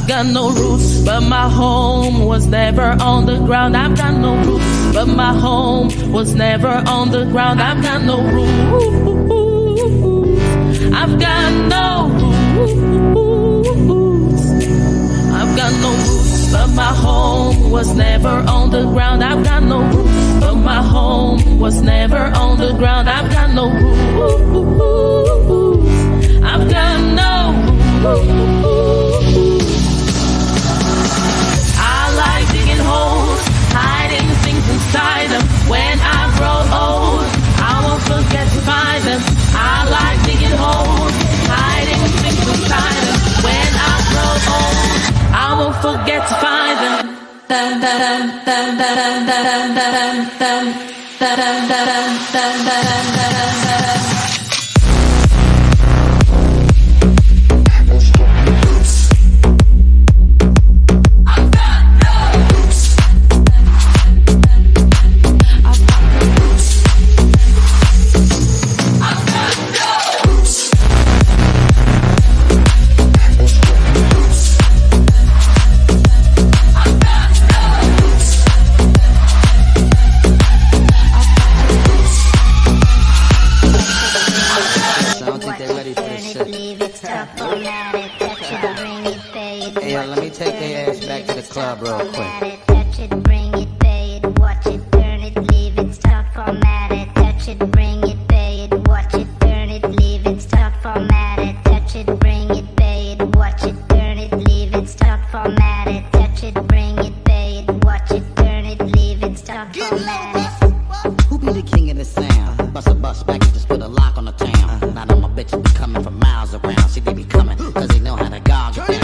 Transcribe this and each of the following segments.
I've got no roots, but my home was never on the ground. I've got no roots, but my home was never on the ground. I've got no roots. I've got no roots. I've got no roots, but my home was never on the ground. I've got no roots, but my home was never on the ground. I've got no roots. I've got no roots. I like digging holes, hiding things inside them. When I grow old, I won't forget to find them. I like digging holes, hiding things inside them. When I grow old, I won't forget to find them. Dun, dun, dun, dun, dun, dun, dun, dun, dun, dun, dun, dun, dun, dun, dun. Hey, let me take their ass back to the club real quick. Touch it, bring it, pay it, watch it, turn it, leave it, stop, format it. Touch it, bring it, pay it, watch it, turn it, leave it, stop, format it. Touch it, bring it, pay it, watch it, turn it, leave it, stop, format it. Touch it, bring it, pay it, watch it, turn it, leave it, stop, format it. Who be the king of the sound? Bust a bus back and just put a lock on the town. Now that my bitches be coming from miles around. See, they be coming, cause they know how to gog it down.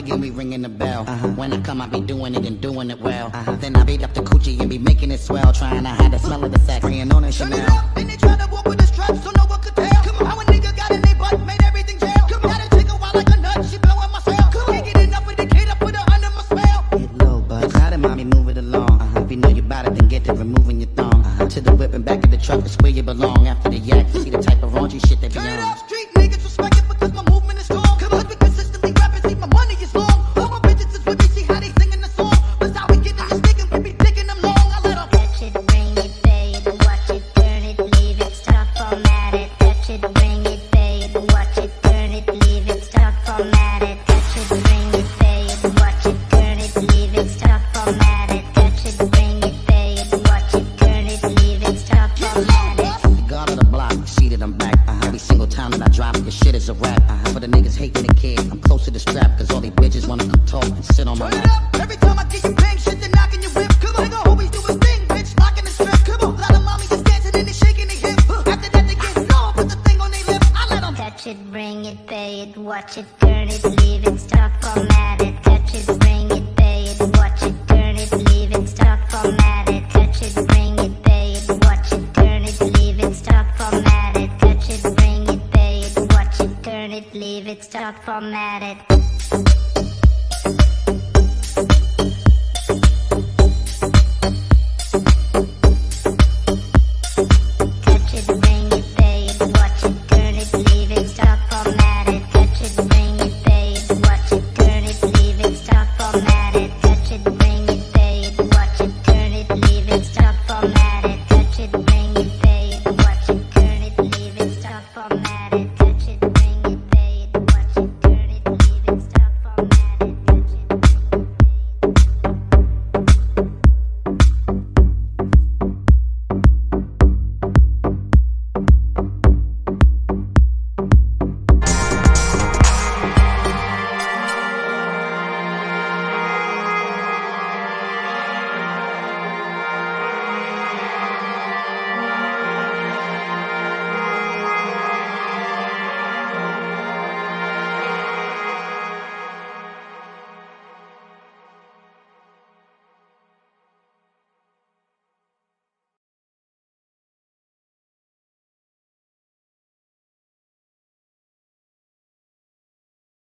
Get me ringing the bell. When I come, I be doing it and doing it well. Then I beat up the coochie and be making it swell, trying to hide the smell of the sack, praying on a Chanel. And they try to walk with the straps, so no one could tell. How a nigga got in their butt, made everything jail. Gotta take a while like a nut, she blowing my cell. Can't get enough with the kid, I put her under my spell. Get low, but how did mommy move it along? If you know you bout it, then get to removing your thong. To the whip and back of the truck, is where you belong. After the yak, see the type of raunchy shit they be on. Turn it up, street niggas respect it because my movement is strong. Cause we consistently rap and see my money is long. All my bitches is with me, see how they singing the song. But how we get in this nigga, we be digging them long. I let them touch it, bring it, pay it, watch it, turn it, leave it, stop, format it. Touch it, bring it, pay it, watch it, turn it, leave it, stop, format it. Touch it, bring it, pay it, watch it, turn it, leave it, stop, format it. Touch it, bring it, pay it, watch it, turn it, leave it, stop, format it. The guard of the block, seated, I'm back. Every single time that I drop, your shit is a rap. For the niggas hating the kid, I'm close to the strap, cause all these bitches wanna come talk and sit on my lap. Every time I get you bang, shit, they're knocking your whip. Come on, nigga, always do his thing, bitch, locking the strip. Come on, a lot of mommies just dancing and they shaking their hips. After that, they get low, put the thing on their lip. I let them touch it, bring it, pay it, watch it, turn it, leave it, stop, format it. Touch it, bring it, pay it, watch it, turn it, leave it, stop, format it. Touch it, bring it, pay it, watch it, turn it, leave it, stop, format it. Touch it, bring it, pay it, watch it, turn it, leave it, stop, format it.